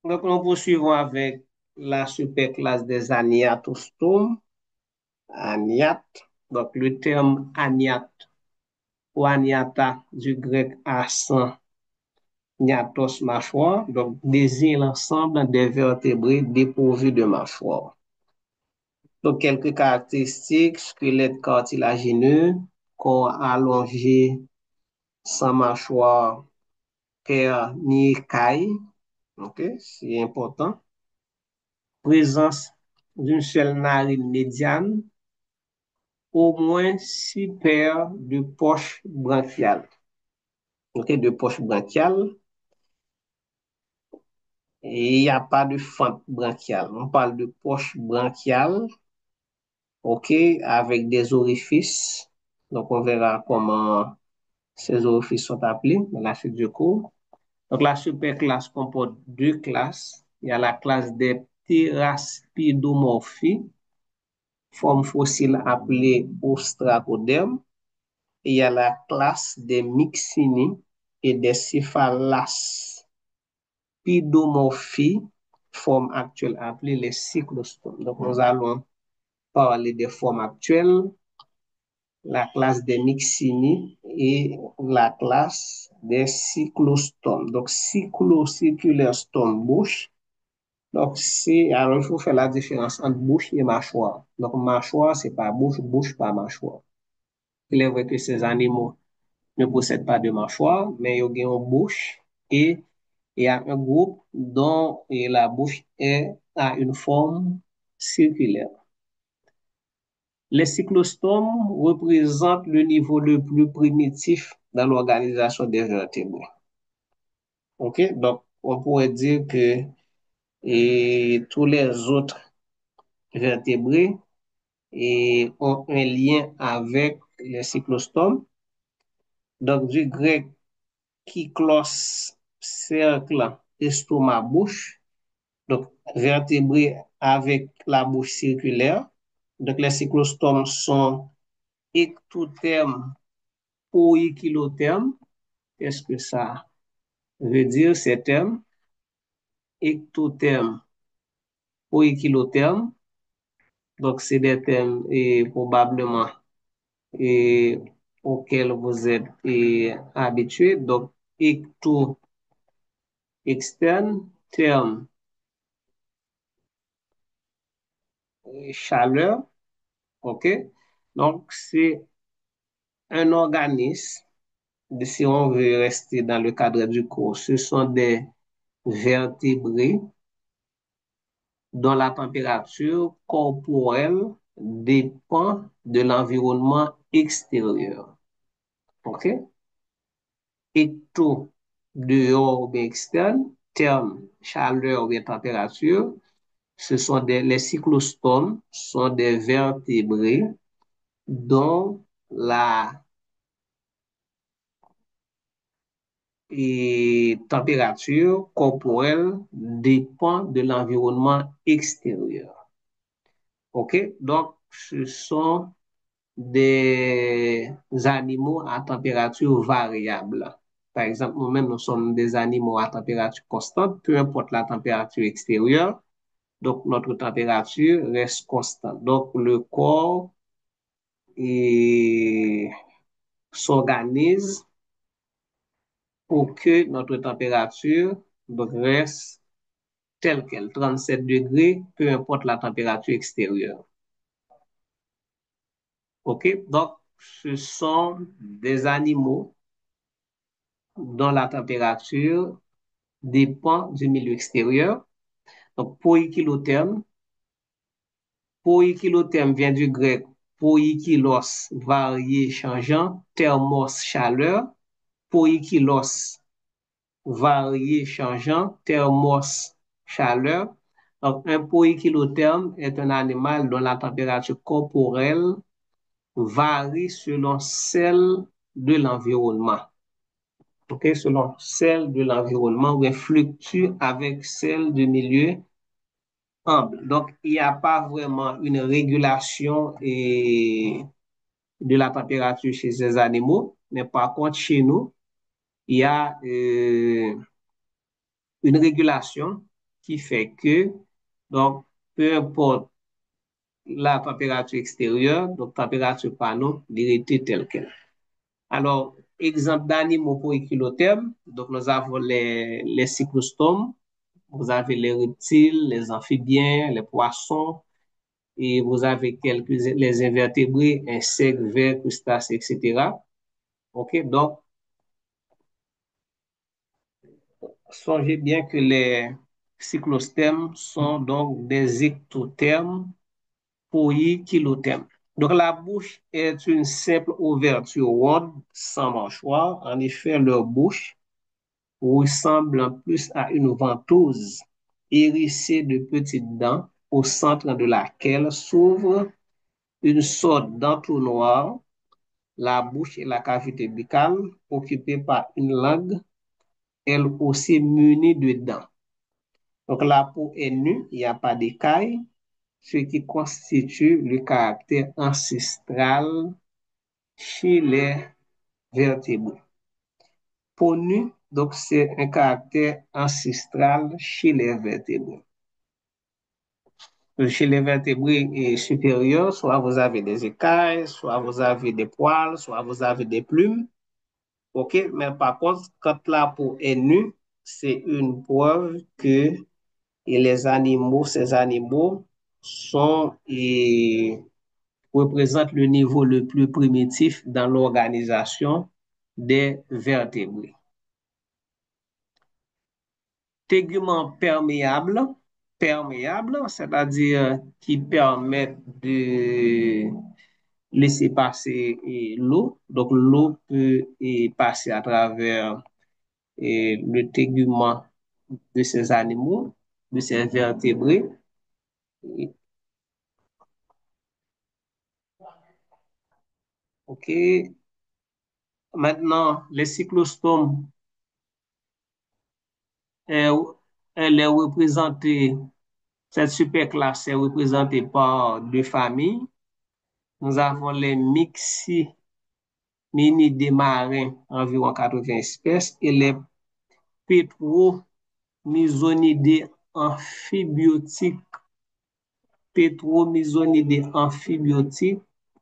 Donc, nous poursuivons avec la superclasse des aniatostomes. Aniat. Donc, le terme aniat ou aniata du grec accent niatos mâchoire, donc désigne l'ensemble des vertébrés dépourvus de mâchoire. Donc, quelques caractéristiques, squelette cartilagineux, corps allongé, sans mâchoire, cœur ni écaille, ok, c'est important. Présence d'une seule narine médiane, au moins 6 paires de poches branchiales. Ok, de poches branchiales. Et il n'y a pas de fente branchiale. On parle de poche branchiale, ok, avec des orifices. Donc, on verra comment ces orifices sont appelés dans la suite du cours. Donc, la superclasse comporte deux classes. Il y a la classe des pteraspidomorphies, forme fossile appelée ostracoderme. Et il y a la classe des myxini et des céphalaspidomorphies, forme actuelle appelée les cyclostomes. Donc, nous allons parler des formes actuelles, la classe des myxini et la classe des cyclostomes. Donc, cyclocirculaire stome bouche. Donc, alors il faut faire la différence entre bouche et mâchoire. Donc, mâchoire, c'est pas bouche, bouche, pas mâchoire. Il est vrai que ces animaux ne possèdent pas de mâchoire, mais ils ont une bouche et il y a un groupe dont la bouche a une forme circulaire. Les cyclostomes représentent le niveau le plus primitif dans l'organisation des vertébrés. Ok, donc on pourrait dire que tous les autres vertébrés ont un lien avec les cyclostomes. Donc du grec kyklos, cercle, estomac, bouche. Donc vertébrés avec la bouche circulaire. Donc les cyclostomes sont ectothermes, poikilothermes. Qu'est-ce que ça veut dire ces termes? Ectotherme, poikilotherme. Donc, c'est des termes probablement et, auxquels vous êtes habitués. Donc, ecto externe, terme chaleur. OK? Donc, c'est un organisme, si on veut rester dans le cadre du cours, ce sont des vertébrés dont la température corporelle dépend de l'environnement extérieur. OK? Ecto, dehors ou bien externe, terme, chaleur ou bien température, les cyclostomes sont des vertébrés dont la température corporelle dépend de l'environnement extérieur. OK? Donc, ce sont des animaux à température variable. Par exemple, nous-mêmes, nous sommes des animaux à température constante, peu importe la température extérieure, donc notre température reste constante. Donc, le corps s'organise pour que notre température donc, reste telle qu'elle, 37 degrés, peu importe la température extérieure. OK? Donc, ce sont des animaux dont la température dépend du milieu extérieur. Donc, poikilotherme vient du grec poikilos, varié, changeant, thermos, chaleur, poikilos, varié, changeant, thermos, chaleur. Donc, un poikilotherme est un animal dont la température corporelle varie selon celle de l'environnement. Okay, selon celle de l'environnement, ou fluctue avec celle du milieu ample. Donc, il n'y a pas vraiment une régulation de la température chez ces animaux, mais par contre, chez nous, il y a une régulation qui fait que, donc, peu importe la température extérieure, donc température panneau, il était tel quel. Alors, exemple d'animaux pour équilothermes, donc nous avons les cyclostomes, vous avez les reptiles, les amphibiens, les poissons, et vous avez les invertébrés, insectes, vers, crustacés, etc. OK, donc, songez bien que les cyclothermes sont donc des ectothermes poikilothermes. Donc, la bouche est une simple ouverture ronde sans mâchoire. En effet, leur bouche ressemble plus à une ventouse hérissée de petites dents au centre de laquelle s'ouvre une sorte d'entonnoir, la bouche et la cavité buccale occupée par une langue, elle aussi munie de dents. Donc la peau est nue, il n'y a pas d'écailles, ce qui constitue le caractère ancestral chez les vertébrés. Peau nue, donc c'est un caractère ancestral chez les vertébrés. Chez les vertébrés supérieurs, soit vous avez des écailles, soit vous avez des poils, soit vous avez des plumes. OK? Mais par contre, quand la peau est nue, c'est une preuve que ces animaux représentent le niveau le plus primitif dans l'organisation des vertébrés. Tégument perméable, c'est-à-dire qui permettent de laisser passer l'eau. Donc, l'eau peut passer à travers le tégument de ces animaux, de ces vertébrés. OK. Maintenant, les cyclostomes, euh, elle est représentée, cette superclasse est représentée par deux familles. Nous avons les Miximinidae marins, environ 80 espèces, et les Petromyzonidae amphibiotiques,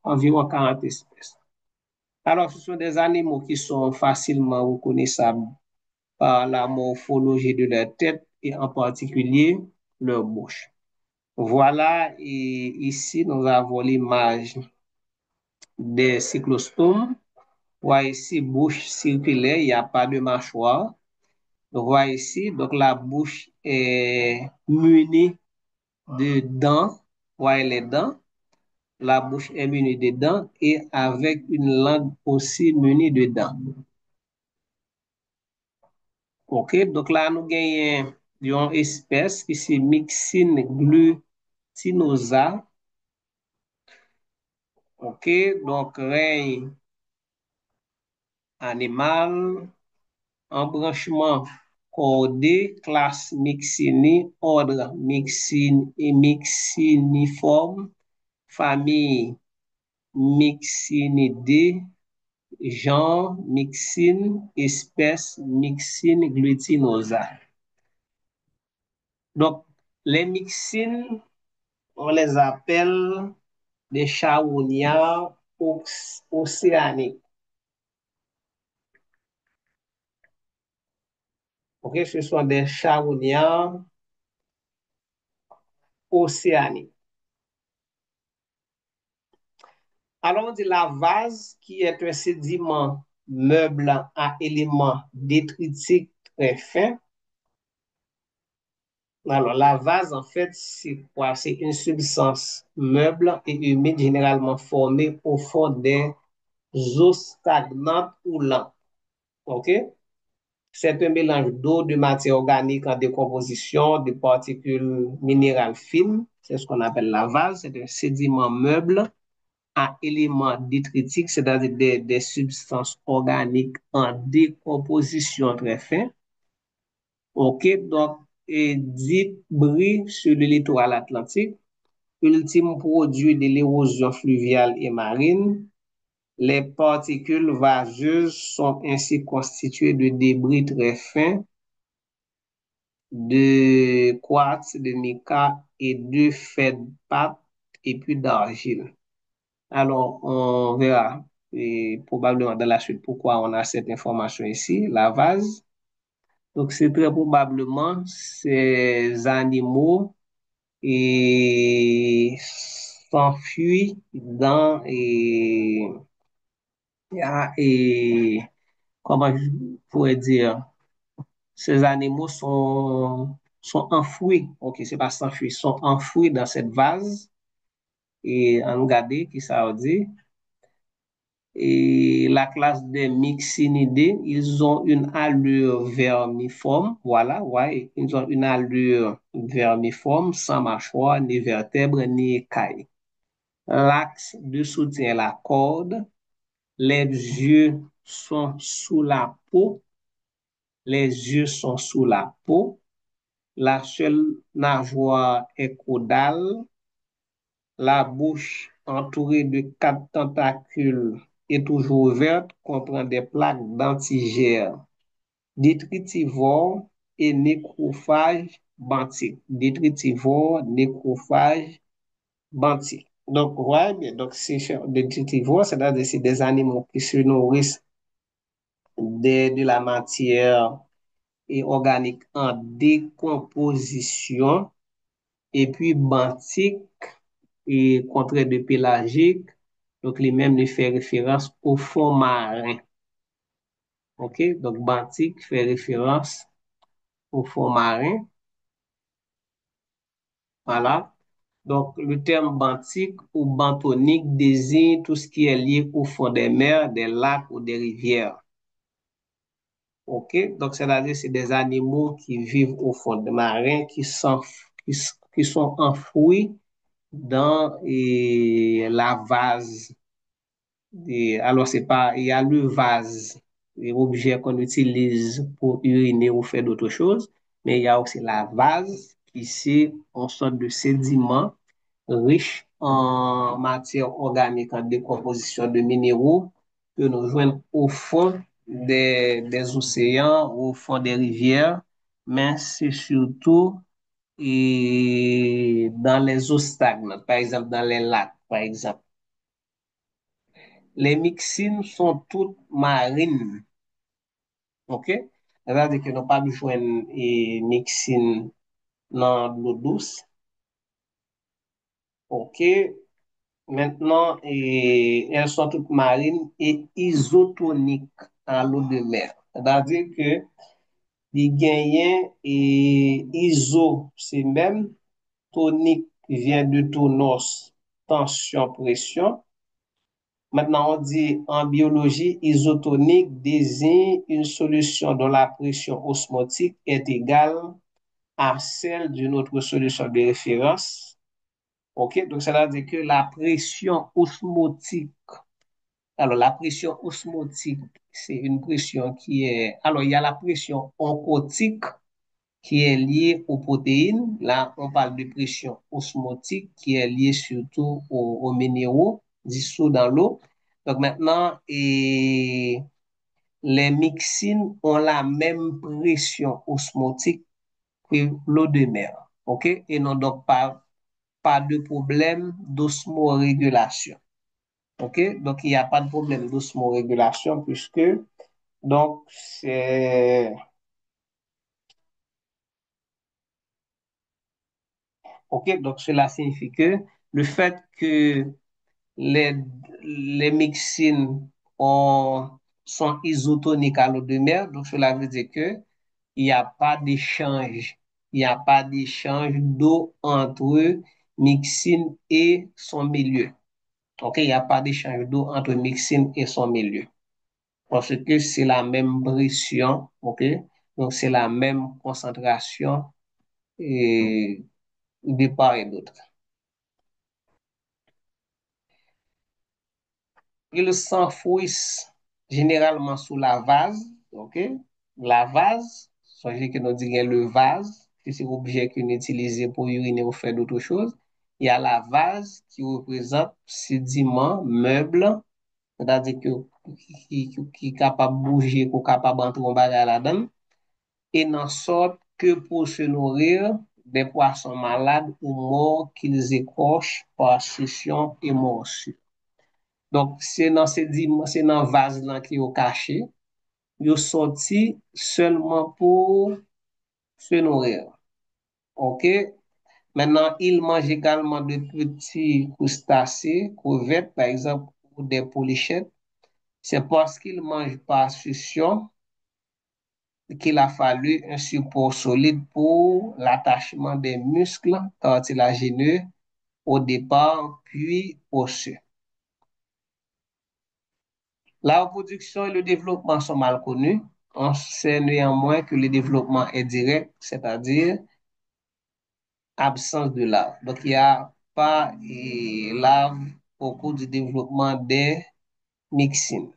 environ 40 espèces. Alors, ce sont des animaux qui sont facilement reconnaissables par la morphologie de leur tête et en particulier leur bouche. Voilà, et ici nous avons l'image des cyclostomes. Voyez ici, bouche circulaire, il n'y a pas de mâchoire. Voyez ici, donc la bouche est munie de dents. Voyez les dents. La bouche est munie de dents et avec une langue aussi munie de dents. OK, donc là, nous gagnons une espèce qui c'est Myxine glutinosa. OK, donc règne animal, embranchement cordé, classe Myxini, ordre Myxine et Myxiniforme, famille Myxinidae, genre Myxine, espèce Myxine glutinosa. Donc, les myxines, on les appelle des charognards océaniques. OK, ce sont des charognards océaniques. Alors, on dit la vase, qui est un sédiment meuble à éléments détritiques très fins. Alors, la vase, en fait, c'est quoi? C'est une substance meuble et humide généralement formée au fond des eaux stagnantes ou lentes. OK? C'est un mélange d'eau, de matière organique en décomposition, de particules minérales fines. C'est ce qu'on appelle la vase. C'est un sédiment meuble à éléments détritiques, c'est-à-dire des substances organiques en décomposition très fines. OK, donc, et dit brille sur le littoral atlantique, ultime produit de l'érosion fluviale et marine. Les particules vaseuses sont ainsi constituées de débris très fins de quartz, de mica et de feldspar et puis d'argile. Alors, on verra et probablement dans la suite pourquoi on a cette information ici, la vase. Donc, c'est très probablement ces animaux et s'enfuient dans et comment je pourrais dire, ces animaux sont enfouis, ok, c'est pas s'enfuir, sont enfouis dans cette vase et on regarde qui ça veut dire. Et la classe des myxinidés, ils ont une allure vermiforme, voilà, ouais, ils ont une allure vermiforme, sans mâchoire, ni vertèbres, ni écailles. L'axe de soutien est la corde, les yeux sont sous la peau, les yeux sont sous la peau, la seule nageoire est caudale, la bouche entourée de quatre tentacules est toujours ouverte, comprend des plaques dentigères, détritivores et nécrophage benthique. Détritivore, nécrophage benthique. Donc, ouais, bien, donc c'est détritivore, c'est-à-dire c'est des animaux qui se nourrissent de la matière et organique en décomposition. Et puis, benthique, et contraire de pélagique, donc les mêmes lui fait référence au fond marin. OK? Donc, benthique fait référence au fond marin. Voilà. Donc, le terme benthique ou bentonique désigne tout ce qui est lié au fond des mers, des lacs ou des rivières. OK? Donc, c'est-à-dire c'est des animaux qui vivent au fond des marins, qui sont enfouis dans la vase. Alors, c'est pas, il y a le vase, l'objet qu'on utilise pour uriner ou faire d'autres choses, mais il y a aussi la vase qui c'est une sorte de sédiment riche en matière organique, en décomposition de minéraux que nous joignons au fond des océans, au fond des rivières, mais c'est surtout dans les eaux stagnantes, par exemple dans les lacs, par exemple. Les myxines sont toutes marines, ok? C'est-à-dire que nous pas besoin de myxine dans l'eau douce, ok? Maintenant, elles sont toutes marines et isotoniques en l'eau de mer. C'est-à-dire que les gagnants et iso, c'est même tonique qui vient de tonos, tension, pression. Maintenant, on dit en biologie, isotonique désigne une solution dont la pression osmotique est égale à celle d'une autre solution de référence. OK? Donc, cela veut dire que la pression osmotique, alors la pression osmotique, c'est une pression qui est, alors il y a la pression oncotique qui est liée aux protéines. Là, on parle de pression osmotique qui est liée surtout aux minéraux dissous dans l'eau. Donc maintenant, les myxines ont la même pression osmotique que l'eau de mer. OK? Et n'ont donc pas de problème d'osmorégulation. OK? Donc, il n'y a pas de problème d'osmorégulation puisque, donc, c'est, OK? Donc, cela signifie que le fait que les, les myxines sont isotoniques à l'eau de mer, donc cela veut dire que il n'y a pas d'échange. Il n'y a pas d'échange d'eau entre myxine et son milieu. OK? Il n'y a pas d'échange d'eau entre myxine et son milieu. Parce que c'est la même pression. OK? Donc, c'est la même concentration et, de part et d'autre. Ils s'enfouissent généralement sous la vase. OK? La vase, sachez que nous disons le vase, c'est l'objet qu'on utilise pour uriner ou faire d'autres choses. Il y a la vase qui représente sédiment, meuble, c'est-à-dire qui est capable de bouger, qui est capable d'entrer en bagage là-dedans. Et dans sorte que pour se nourrir des poissons malades ou morts qu'ils écorchent par succion et morsure. Donc, c'est dans vase là qui est caché. Ils sorti seulement pour se nourrir. OK? Maintenant, ils mangent également de petits crustacés, crevettes, par exemple, ou des polichettes. C'est parce qu'ils mangent par succion qu'il a fallu un support solide pour l'attachement des muscles cartilagineux au départ, puis osseux. La reproduction et le développement sont mal connus. On sait néanmoins que le développement est direct, c'est-à-dire absence de larves. Donc, il n'y a pas de larves au cours du développement des myxines.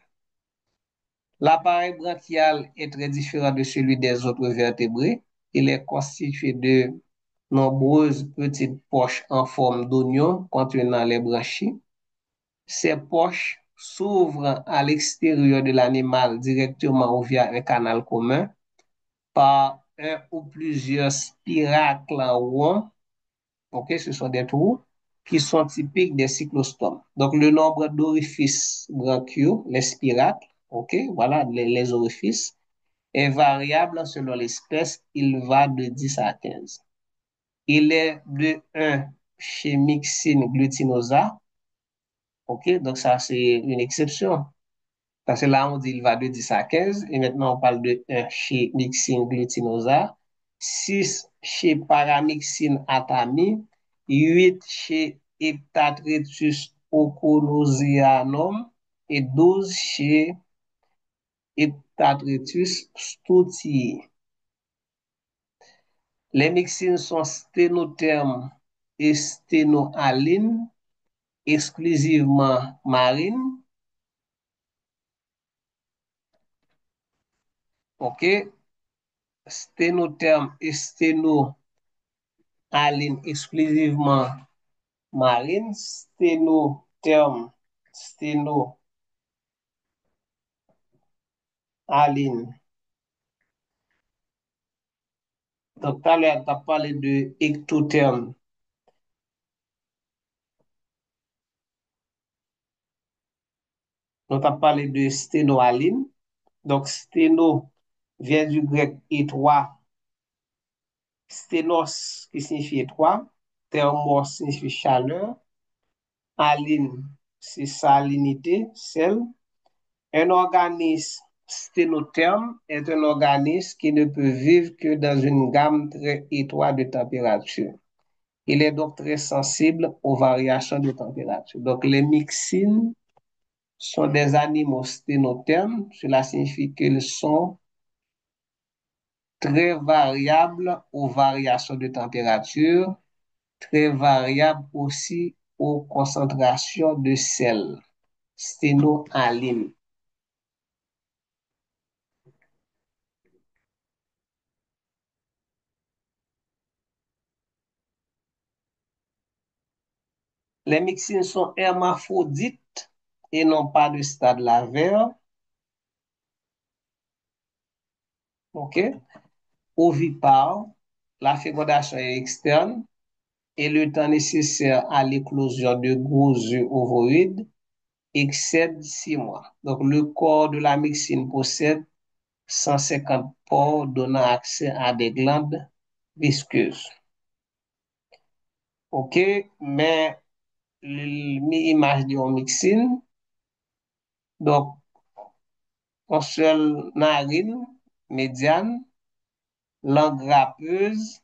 L'appareil branchial est très différent de celui des autres vertébrés. Il est constitué de nombreuses petites poches en forme d'oignon contenant les branchies. Ces poches s'ouvrent à l'extérieur de l'animal directement ou via un canal commun par un ou plusieurs spiracles ronds. Ok, ce sont des trous qui sont typiques des cyclostomes. Donc, le nombre d'orifices bronchiaux, les spiracles, ok, voilà les orifices, est variable selon l'espèce. Il va de 10 à 15. Il est de 1 chez Myxine glutinosa. Ok, donc ça, c'est une exception. Parce que là, on dit il va de 10 à 15. Et maintenant, on parle de 1 chez Myxine glutinosa, 6 chez Paramyxine atami, 8 chez Heptatretus oconosianum et 12 chez Heptatretus stoutii. Les myxines sont sténothermes et sténoalines, exclusivement marines. OK? Sténothermes et sténoalines exclusivement marines. Sténothermes, sténoalines. Donc, tout à l'heure, tu as parlé de ectothermes. Donc, tu as parlé de sténoalines. Donc, sténo vient du grec étroit. Sténos qui signifie étroit. Thermos signifie chaleur. Aline, c'est salinité, sel. Un organisme sténotherme est un organisme qui ne peut vivre que dans une gamme très étroite de température. Il est donc très sensible aux variations de température. Donc, les myxines sont des animaux sténothermes. Cela signifie qu'ils sont très variables aux variations de température, très variables aussi aux concentrations de sel, sténoaline. Les myxines sont hermaphrodites et n'ont pas de stade lavaire. OK? Ovipare, la fécondation est externe et le temps nécessaire à l'éclosion de gros œufs ovoïdes excède 6 mois. Donc, le corps de la myxine possède 150 pores donnant accès à des glandes visqueuses. OK? Mais l'image de myxine, donc, on seule narine médiane, langue râpeuse,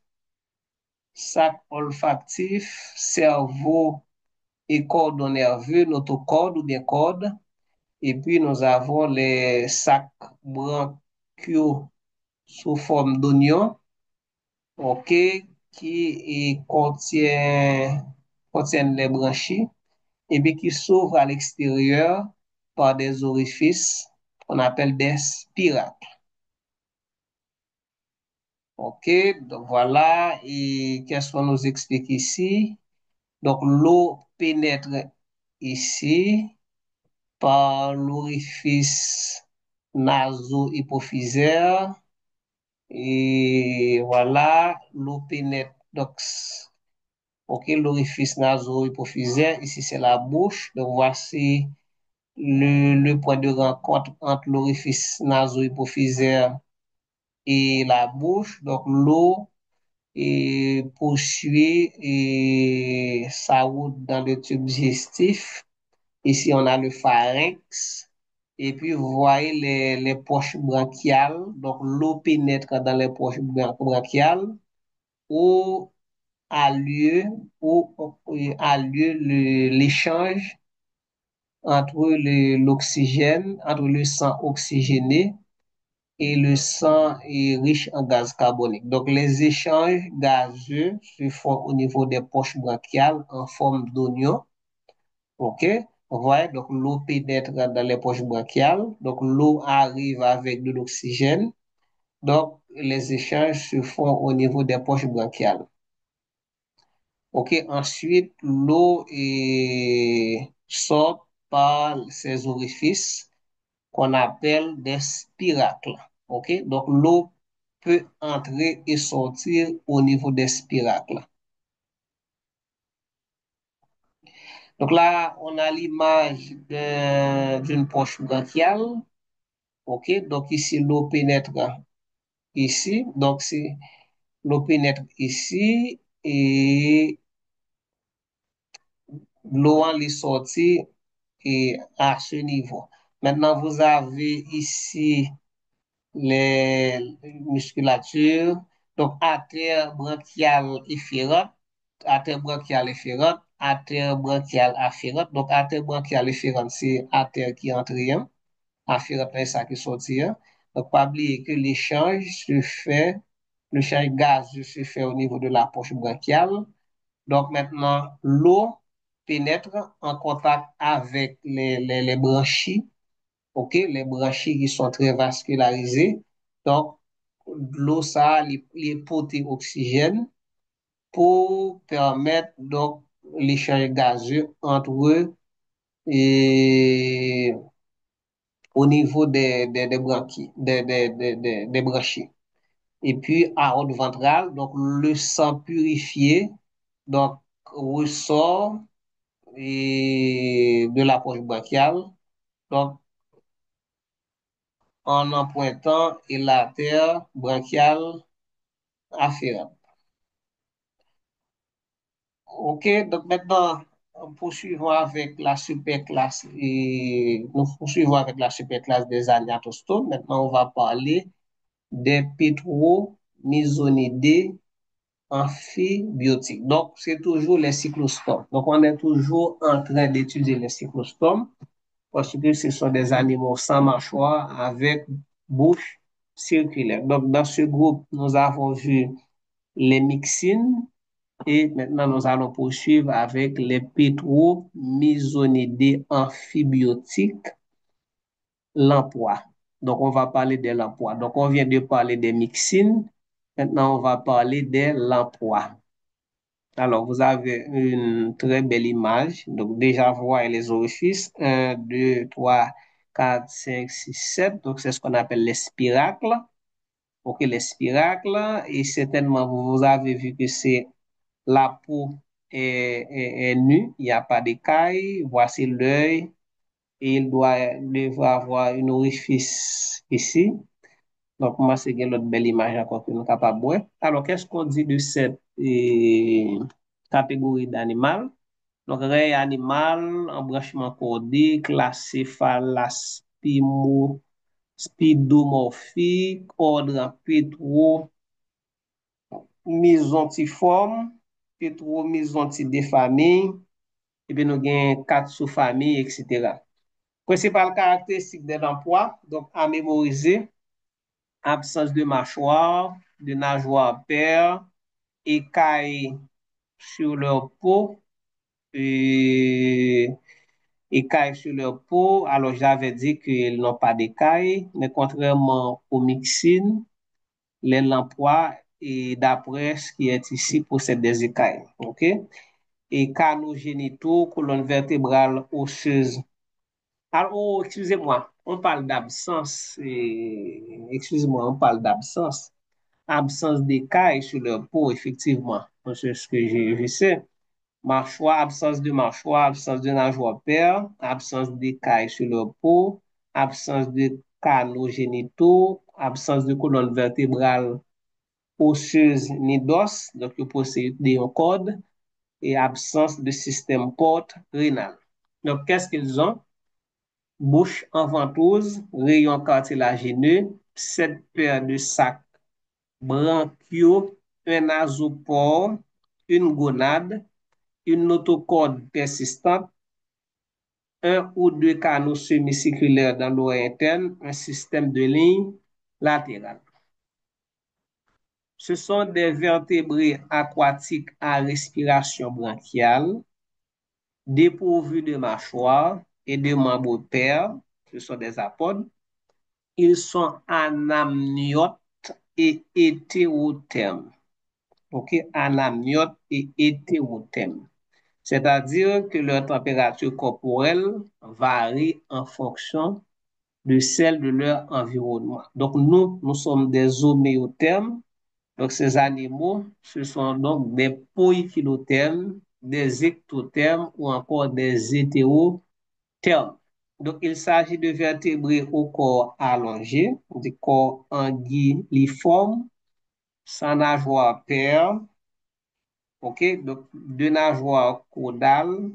sac olfactif, cerveau et cordon nerveux, notochorde ou bien corde. Et puis, nous avons les sacs bronchiaux sous forme d'oignon, OK, qui contiennent les branchies et puis qui s'ouvrent à l'extérieur par des orifices qu'on appelle des spiracles. OK, donc voilà, et qu'est-ce qu'on nous explique ici? Donc, l'eau pénètre ici par l'orifice naso-hypophysaire Et voilà, l'eau pénètre. Donc, ok, l'orifice naso-hypophysaire, ici c'est la bouche. Donc, voici le point de rencontre entre l'orifice naso-hypophysaire et la bouche. Donc, l'eau poursuit sa route dans le tube digestif. Ici, on a le pharynx. Et puis, vous voyez les poches bronchiales. Donc, l'eau pénètre dans les poches bronchiales où a lieu, l'échange entre le sang oxygéné et le sang est riche en gaz carbonique. Donc, les échanges gazeux se font au niveau des poches bronchiales en forme d'oignon. OK? Vous voyez, donc l'eau pénètre dans les poches bronchiales. Donc, l'eau arrive avec de l'oxygène. Donc, les échanges se font au niveau des poches bronchiales. OK? Ensuite, sort par ces orifices qu'on appelle des spiracles. OK? Donc, l'eau peut entrer et sortir au niveau des spiracles. Donc là, on a l'image d'une poche bronchiale. OK? Donc ici, l'eau pénètre ici. Donc, l'eau pénètre ici et l'eau en est sortie et à ce niveau. Maintenant, vous avez ici les musculatures. Donc, artère bronchiale efférente, artère bronchiale efférente, artère bronchiale afférente. Donc, artère bronchiale efférente, c'est artère qui entre rien. Afférente, c'est ça qui sortit. Donc, pas oublier que l'échange gazeux se fait au niveau de la poche bronchiale. Donc, maintenant, l'eau pénètre en contact avec les branchies. OK, les branchies qui sont très vascularisées. Donc, l'eau, ça, les porter oxygène pour permettre donc l'échange gazeux entre eux et au niveau des bronchies, des branchies. Et puis, à haute ventrale, donc le sang purifié donc ressort de la poche bronchiale. Donc, en empruntant l'artère bronchiale afférente. OK, donc maintenant, poursuivons avec la superclasse et nous poursuivons avec la superclasse des agnathostomes. Maintenant, on va parler des pétromésonidés amphibiotiques. Donc, c'est toujours les cyclostomes. Donc, on est toujours en train d'étudier les cyclostomes parce que ce sont des animaux sans mâchoire avec bouche circulaire. Donc, dans ce groupe, nous avons vu les myxines et maintenant nous allons poursuivre avec les pétromésonidés amphibiotiques, l'emploi. Donc, on va parler de l'emploi. Donc, on vient de parler des myxines. Maintenant, on va parler de l'emploi. Alors, vous avez une très belle image. Donc, déjà, vous voyez les orifices. 1, 2, 3, 4, 5, 6, 7. Donc, c'est ce qu'on appelle les spiracles. OK, les spiracles. Et certainement, vous avez vu que c'est la peau est nue. Il n'y a pas d'écailles. Voici l'œil. Et devrait avoir une orifice ici. Donc, moi, c'est l'autre belle image encore que nous sommes capables de voir. Alors, qu'est-ce qu'on dit de cette catégorie d'animal? Donc, règne animal, embranchement cordé, classé spidomorphique, ordre pétromésontiforme, pétromésonti et puis nous avons quatre sous-familles, etc. Principale caractéristique de l'emploi, donc à mémoriser, absence de mâchoire, de nageoire paire, écailles sur leur peau, et écailles sur leur peau. Alors, j'avais dit qu'ils n'ont pas d'écailles, mais contrairement aux myxines, les lamproies, et d'après ce qui est ici, possèdent des écailles. OK? Et canaux génitaux, colonne vertébrale osseuse. Alors, oh, excusez-moi, on parle d'absence. Excusez-moi, on parle d'absence. absence d'écailles sur leur peau, effectivement. C'est ce que je sais. Mâchoire, absence de mâchoire, absence de nageoire paire, absence d'écailles sur leur peau, absence de canaux génitaux, absence de colonne vertébrale osseuse ni d'os, donc ils possèdent des cordes, et absence de système porte rénal. Donc, qu'est-ce qu'ils ont? Bouche en ventouse, rayon cartilagineux, 7 paires de sacs branchiaux, un nasopore, une gonade, une notochorde persistante, un ou deux canaux semi-circulaires dans l'oreille interne, un système de ligne latérale. Ce sont des vertébrés aquatiques à respiration bronchiale, dépourvus de mâchoire et de membres paires, ce sont des apodes. Ils sont anamniotes et hétérothermes. OK? Anamniotes et hétérothermes. C'est-à-dire que leur température corporelle varie en fonction de celle de leur environnement. Donc, nous sommes des homéothermes. Donc, ces animaux, ce sont donc des poikilothermes, des ectothermes ou encore des hétérothermes. Donc, il s'agit de vertébrés au corps allongé, du corps anguilliforme, sans nageoire paire, OK? Donc, deux nageoires caudales,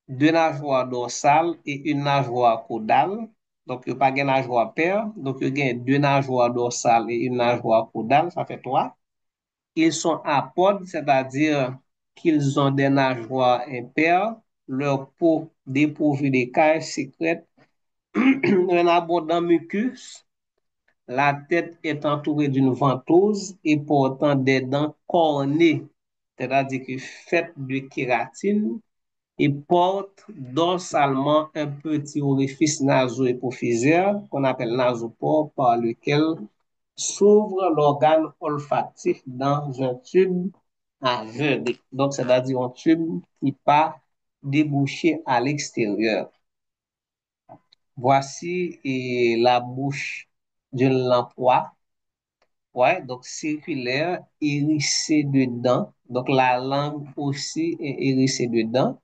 deux nageoires dorsales et une nageoire caudale. Donc, il n'y a pas de nageoire paire. Donc, il y a deux nageoires dorsales et une nageoire caudale. Ça fait trois. Ils sont apodes, c'est-à-dire qu'ils ont des nageoires impaires. Leur peau dépourvue d'écailles sécrète un abondant mucus. La tête est entourée d'une ventouse et portant des dents cornées, c'est-à-dire que faites de kératine et porte dorsalement un petit orifice naso-épophysaire qu'on appelle nasopore par lequel s'ouvre l'organe olfactif dans un tube aveugle. Donc, c'est-à-dire un tube qui part débouché à l'extérieur. Voici la bouche d'une lamproie. Ouais, donc circulaire, hérissée de dents. Donc, la langue aussi est hérissée de dents.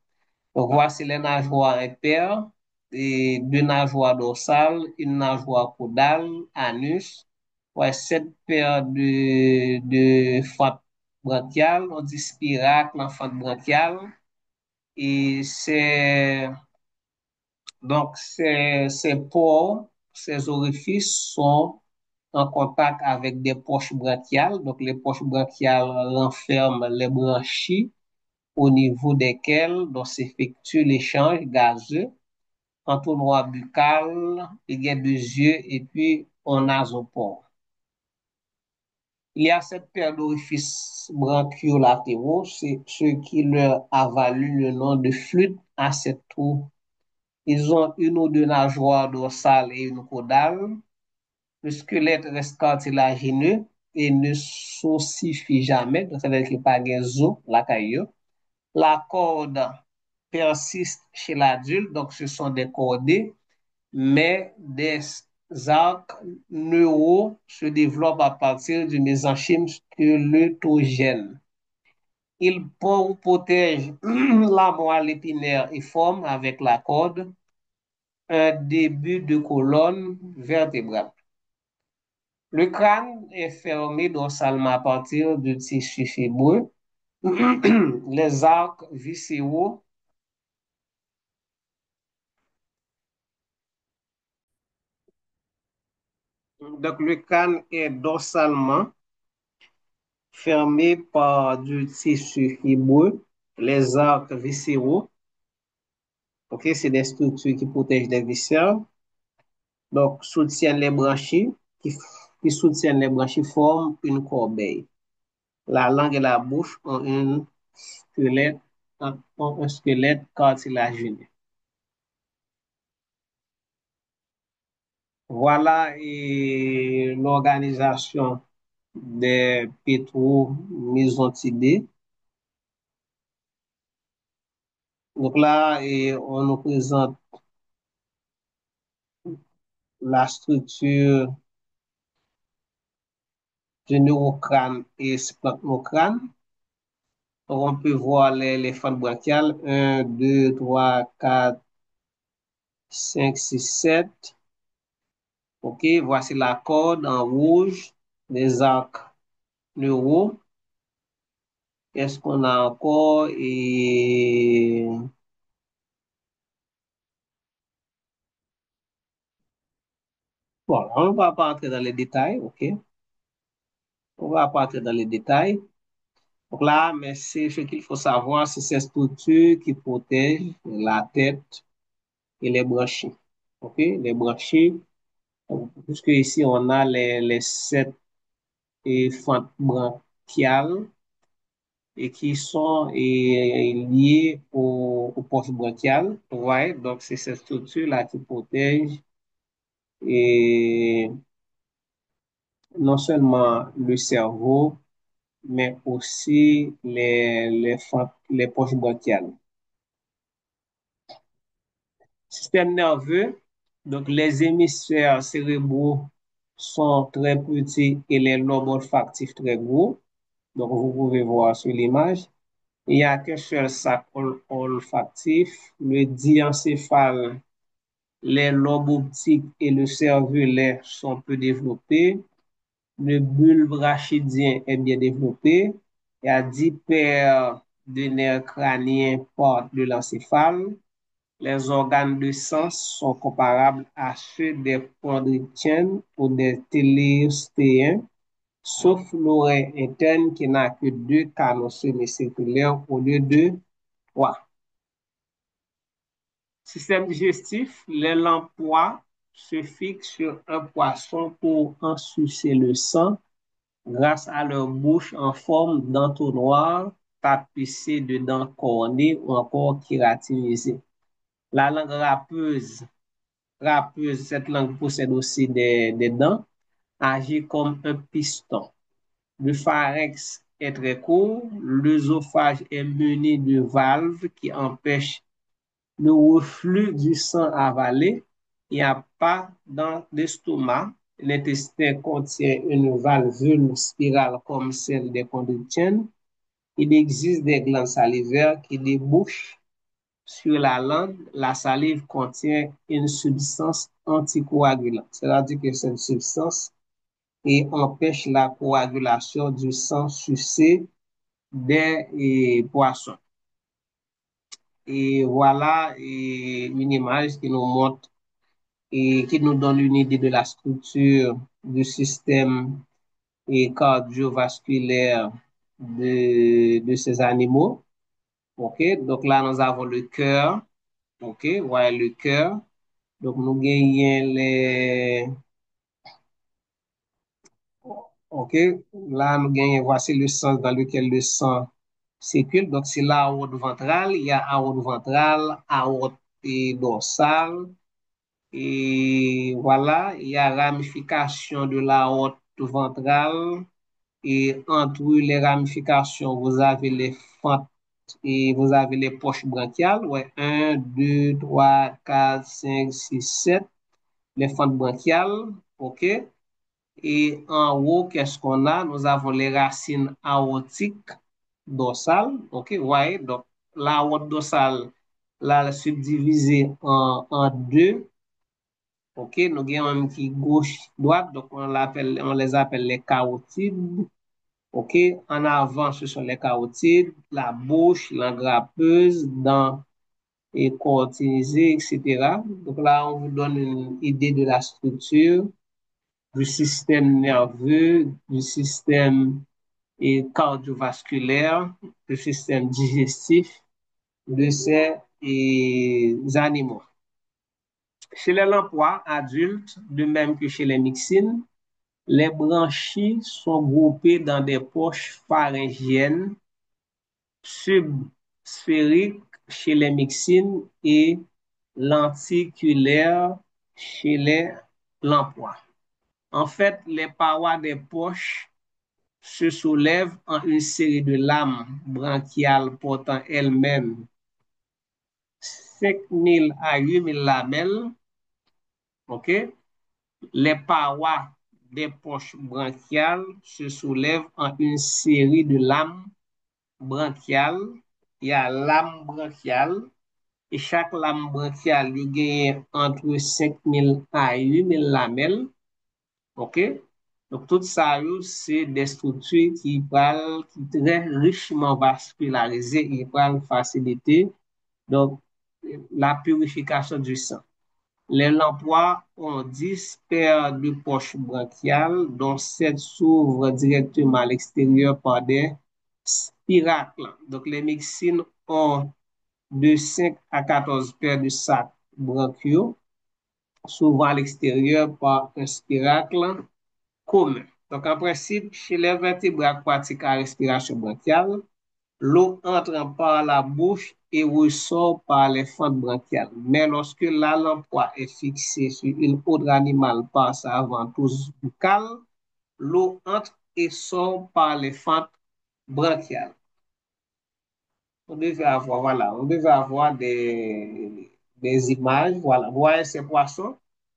Donc, voici les nageoires impaires, et deux nageoires dorsales, une nageoire caudale, anus. Ouais, 7 paires de fentes branchiales, on dit spiracle en fente branchiale. Et ces pores, ces orifices sont en contact avec des poches brachiales. Donc, les poches brachiales renferment les branchies au niveau desquelles s'effectue l'échange gazeux entonnoir buccal, il y a deux yeux et puis un nasopore. Il y a cette paire d'orifices bronchiolatéraux, c'est ce qui leur a valu le nom de flûte à sept trous. Ils ont une ou deux nageoires dorsales et une caudale. Le squelette reste cartilagineux et ne s'ossifie jamais, donc ça veut dire qu'il n'y a pas de os, la caillou. La corde persiste chez l'adulte, donc ce sont des cordées, mais des arcs neuraux se développent à partir du mésenchyme squeletogène. Il protège la moelle épinière et forme avec la corde un début de colonne vertébrale. Le crâne est fermé dorsalement à partir du tissu fibreux. Les arcs viscéraux, donc le crâne est dorsalement fermé par du tissu fibreux, les arcs viscéraux. Ok, c'est des structures qui protègent les viscères. Donc, soutiennent les branchies, qui soutiennent les branchies forment une corbeille. La langue et la bouche ont un squelette cartilagineux. Voilà l'organisation des pétromésontidés. Donc là, on nous présente la structure du neurocrâne et splantocrâne. On peut voir les fentes branchiales 1, 2, 3, 4, 5, 6, 7. OK, voici la corde en rouge, les arcs neuraux. Qu'est-ce qu'on a encore? Et bon, on ne va pas entrer dans les détails, OK? On ne va pas entrer dans les détails. Donc là, mais c'est ce qu'il faut savoir, c'est ces structures qui protègent la tête et les branchies. OK? Les branchies, puisque ici on a les sept fentes branchiales et qui sont liées au poste branchial. Ouais, donc c'est cette structure-là qui protège et non seulement le cerveau, mais aussi les poches branchiales. Système nerveux, donc les hémisphères cérébraux sont très petits et les lobes olfactifs très gros. Donc, vous pouvez voir sur l'image. Il n'y a qu'un seul sac olfactif, le diencéphale, les lobes optiques et le cervelet sont peu développés. Le bulbe rachidien est bien développé. Il y a 10 paires de nerfs crâniens portent de l'encéphale. Les organes de sens sont comparables à ceux des chondrichtien ou des téléostéens, sauf l'oreille interne qui n'a que deux canaux semi-circulaires au lieu de trois. Système digestif, les lamproies se fixent sur un poisson pour en sucer le sang grâce à leur bouche en forme d'entonnoir tapissée de dents cornées ou encore kératinisées. La langue râpeuse, cette langue possède aussi des dents, agit comme un piston. Le pharynx est très court, l'œsophage est muni de valves qui empêchent le reflux du sang avalé. Il n'y a pas d'estomac. L'intestin contient une valvule spirale comme celle des chondrichtien. Il existe des glandes salivaires qui débouchent sur la langue. La salive contient une substance anticoagulante, c'est-à-dire que cette substance empêche la coagulation du sang sucé des poissons. Et voilà une image qui nous montre et qui nous donne une idée de la structure du système cardiovasculaire de ces animaux. OK, donc là, nous avons le cœur. OK, voilà le cœur. Donc, nous gagnons OK, là, nous gagnons, voici le sens dans lequel le sang circule. Donc, c'est l'aorte ventrale. Il y a aorte ventrale, aorte dorsale. Et voilà, il y a ramification de l'aorte ventrale. Et entre les ramifications, vous avez les fentes et vous avez les poches branchiales. Ouais, un, 2, 3, 4, 5, 6, 7. Les fentes branchiales. OK. Et en haut, qu'est-ce qu'on a? Nous avons les racines aortiques dorsales. OK. Ouais, donc l'aorte dorsale, là, subdivisée en deux. OK, nous avons un qui gauche-droite, donc on les appelle les carotides. OK, en avant, ce sont les carotides, la bouche, la grappeuse, dents et cortinisées, etc. Donc là, on vous donne une idée de la structure du système nerveux, du système cardiovasculaire, du système digestif de ces animaux. Chez les lamproies adultes, de même que chez les myxines, les branchies sont groupées dans des poches pharyngiennes subsphériques chez les myxines et lenticulaires chez les lamproies. En fait, les parois des poches se soulèvent en une série de lames branchiales portant elles-mêmes 5 000 à 8 000 lamelles. OK? Les parois des poches branchiales se soulèvent en une série de lames branchiales. Il y a lame branchiale et chaque lame branchiale lui gagne entre 5 000 à 8 000 lamelles. OK? Donc, tout ça, c'est des structures qui sont très richement vascularisées et qui faciliter donc, la purification du sang. Les lamproies ont 10 paires de poches branchiales, dont 7 s'ouvrent directement à l'extérieur par des spiracles. Donc, les myxines ont de 5 à 14 paires de sacs bronchiaux, souvent à l'extérieur par un spiracle commun. Donc, en principe, chez les vertébrés aquatiques à respiration bronchiale, l'eau entre par la bouche et ressort par les fentes branchiales. Mais lorsque la lamproie est fixée sur une autre animal par sa ventouse buccale, l'eau entre et sort par les fentes branchiales. On devait avoir des images. Voilà, vous voyez ces poissons?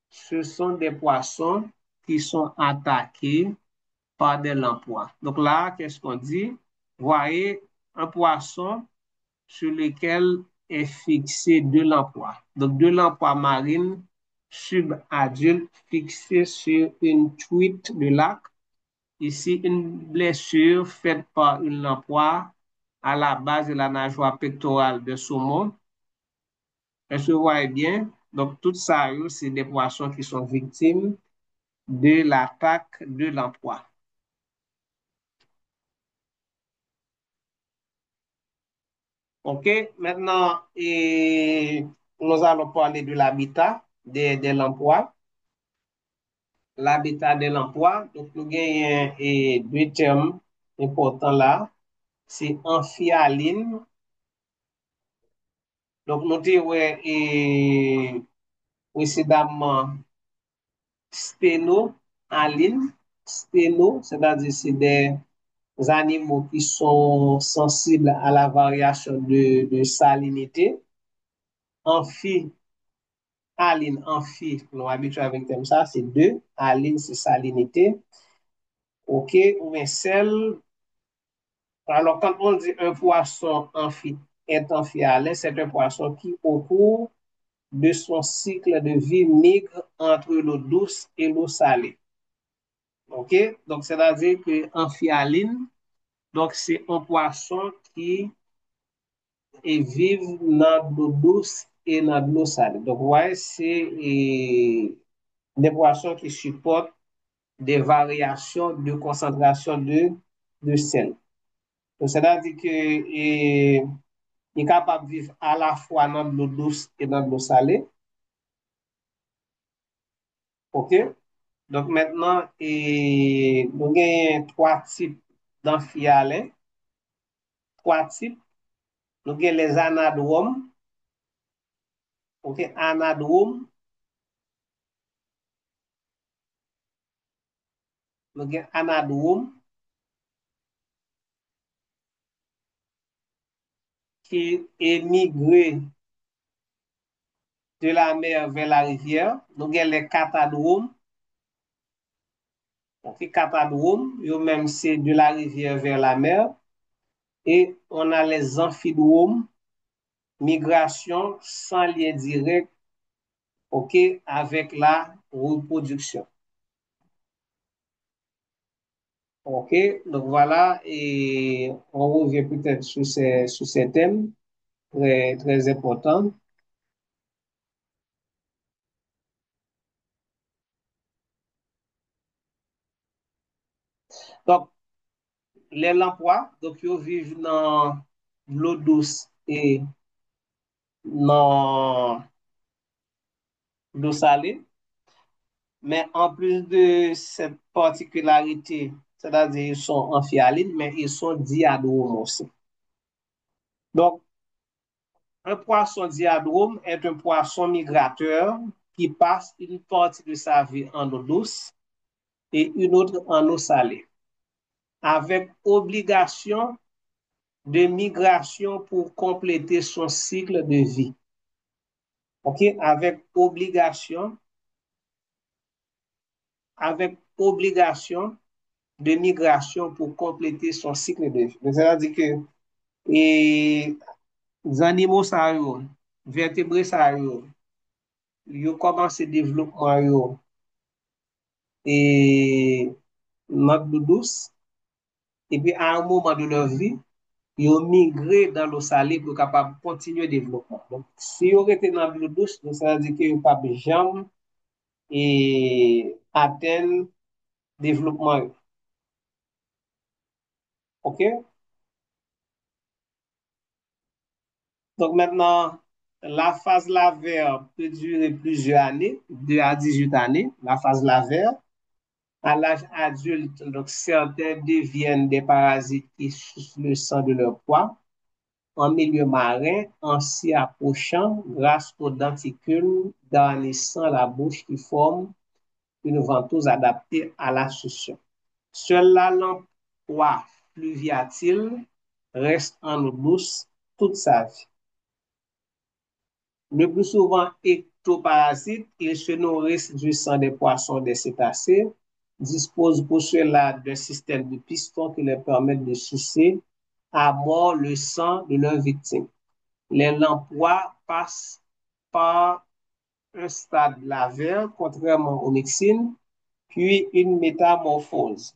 Ce sont des poissons qui sont attaqués par des lamproies. Donc là, qu'est-ce qu'on dit? Voyez un poisson sur lequel est fixé deux lamproies. Donc deux lamproies marines subadultes fixées sur une truite de lac. Ici, une blessure faite par une lamproie à la base de la nageoire pectorale de saumon. Est-ce que vous voyez bien? Donc, tout ça, c'est des poissons qui sont victimes de l'attaque de lamproie. OK, maintenant, nous allons parler de l'habitat de l'emploi. L'habitat de l'emploi, donc nous gagnons deux termes importants là. C'est amphialine. Donc, nous disons précédemment sténoaline. Sténo, c'est-à-dire c'est des animaux qui sont sensibles à la variation de salinité. Amphi, aline, amphi, nous habitués avec comme ça, c'est deux. Aline, c'est salinité. OK, ou bien sel. Alors, quand on dit un poisson amphi, est amphialin, c'est un poisson qui, au cours de son cycle de vie, migre entre l'eau douce et l'eau salée. OK, donc c'est-à-dire que amphialine, donc c'est un poisson qui vive dans l'eau douce et dans l'eau salée. Donc, vous voyez, c'est des poissons qui supportent des variations de concentration de sel. Donc, c'est-à-dire que est capable de vivre à la fois dans l'eau douce et dans l'eau salée. OK? Donc, maintenant, nous avons trois types d'amphialins. Trois types. Nous avons les anadromes. OK? Anadrome. Nous avons anadrome qui émigré de la mer vers la rivière. Nous avons les catadromes. Donc, catadromes, eux-mêmes, c'est de la rivière vers la mer. Et on a les amphidromes, migration sans lien direct, OK, avec la reproduction. OK, donc voilà, et on revient peut-être sur ces thèmes très, très importants. Donc, les lamproies, donc, ils vivent dans l'eau douce et dans l'eau salée. Mais en plus de cette particularité, c'est-à-dire ils sont amphialines, mais ils sont diadromes aussi. Donc, un poisson diadrome est un poisson migrateur qui passe une partie de sa vie en eau douce et une autre en eau salée, avec obligation de migration pour compléter son cycle de vie. OK? Avec obligation de migration pour compléter son cycle de vie. C'est-à-dire que les animaux sa yo, vertébrés sa yo commencé développement yo et notre douce et puis à un moment de leur vie, ils ont migré dans l'eau salée pour capable continuer le développement. Donc, si ils étaient dans l'eau douce, ça veut dire qu'ils n'ont pas jamais et atteindre le développement. OK? Donc maintenant, la phase lavaire peut durer plusieurs années, 2 à 18 années, la phase lavaire. À l'âge adulte, donc certains deviennent des parasites qui sucent le sang de leur proie en milieu marin en s'y approchant grâce aux denticules garnissant la bouche qui forment une ventouse adaptée à la succion. Seule la lamproie fluviatile reste en eau douce toute sa vie. Le plus souvent ectoparasites, ils se nourrissent du sang des poissons, des cétacés, disposent pour cela d'un système de pistons qui leur permettent de sucer à mort le sang de leurs victimes. Les lamproies passent par un stade lavaire, contrairement aux myxines, puis une métamorphose.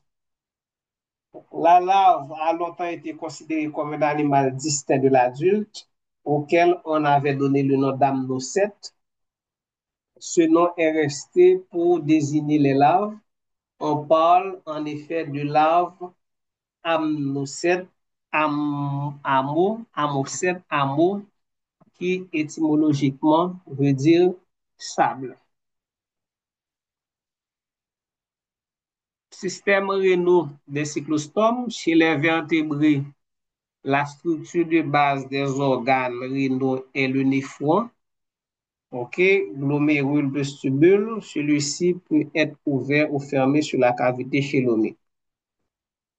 La larve a longtemps été considérée comme un animal distinct de l'adulte, auquel on avait donné le nom d'amnocète. Ce nom est resté pour désigner les larves. On parle en effet de larves amnocètes, amocètes, amo, qui étymologiquement veut dire sable. Système rénal des cyclostomes, chez les vertébrés, la structure de base des organes rénaux est le néphron. OK, glomérule vestibule, celui-ci peut être ouvert ou fermé sur la cavité chélomique.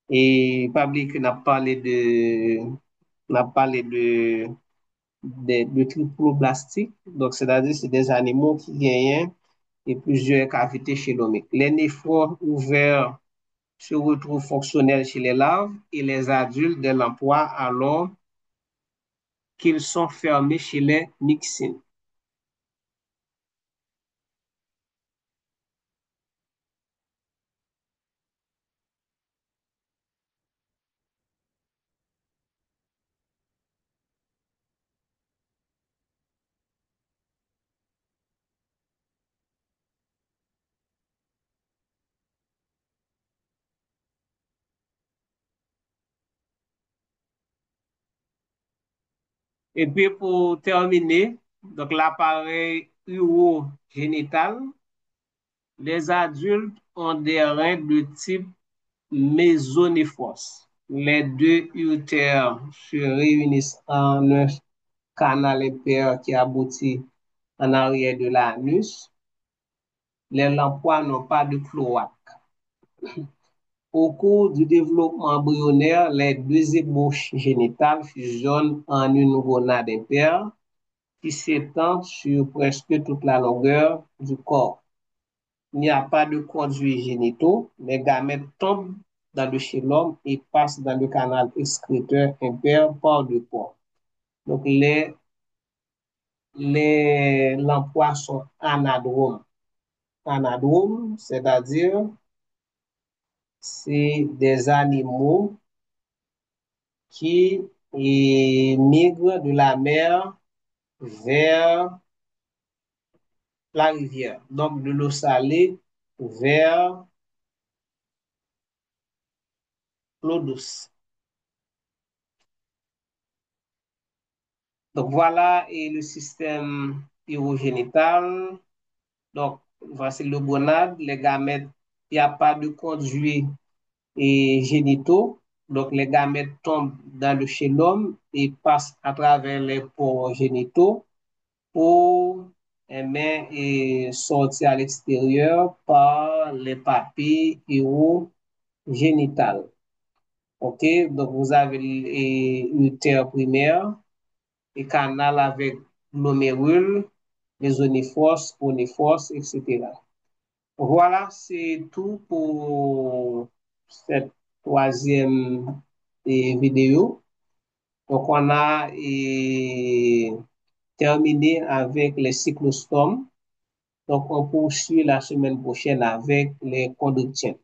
Et pas oublier qu'on a parlé de triploblastique, donc c'est-à-dire c'est des animaux qui gagnent et plusieurs cavités chélomiques. Les néphrons ouverts se retrouvent fonctionnels chez les larves et les adultes de l'emploi alors qu'ils sont fermés chez les myxines. Et puis pour terminer, donc l'appareil urogénital, les adultes ont des reins de type mésonéphros. Les deux utères se réunissent en un canal impair qui aboutit en arrière de l'anus. Les lamproies n'ont pas de cloaque. Au cours du développement embryonnaire, les deux ébauches génitales fusionnent en une gonade impaire qui s'étend sur presque toute la longueur du corps. Il n'y a pas de conduits génitaux, les gamètes tombent dans le chylome et passent dans le canal excréteur impair par deux ports. Donc, les lamproies sont anadromes. Anadromes, c'est-à-dire, c'est des animaux qui migrent de la mer vers la rivière, donc de l'eau salée vers l'eau douce. Donc voilà et le système urogénital. Donc voici le gonade, les gamètes, il n'y a pas de conduit et génitaux. Donc les gamètes tombent dans le chélome et passent à travers les pores génitaux pour et sortir à l'extérieur par les papilles urogénitales. OK? Donc vous avez l'utère primaire et canal avec glomérule, mésoniphos, oniphos, etc. Voilà, c'est tout pour cette troisième vidéo. Donc, on a terminé avec les cyclostomes. Donc, on poursuit la semaine prochaine avec les conductiens.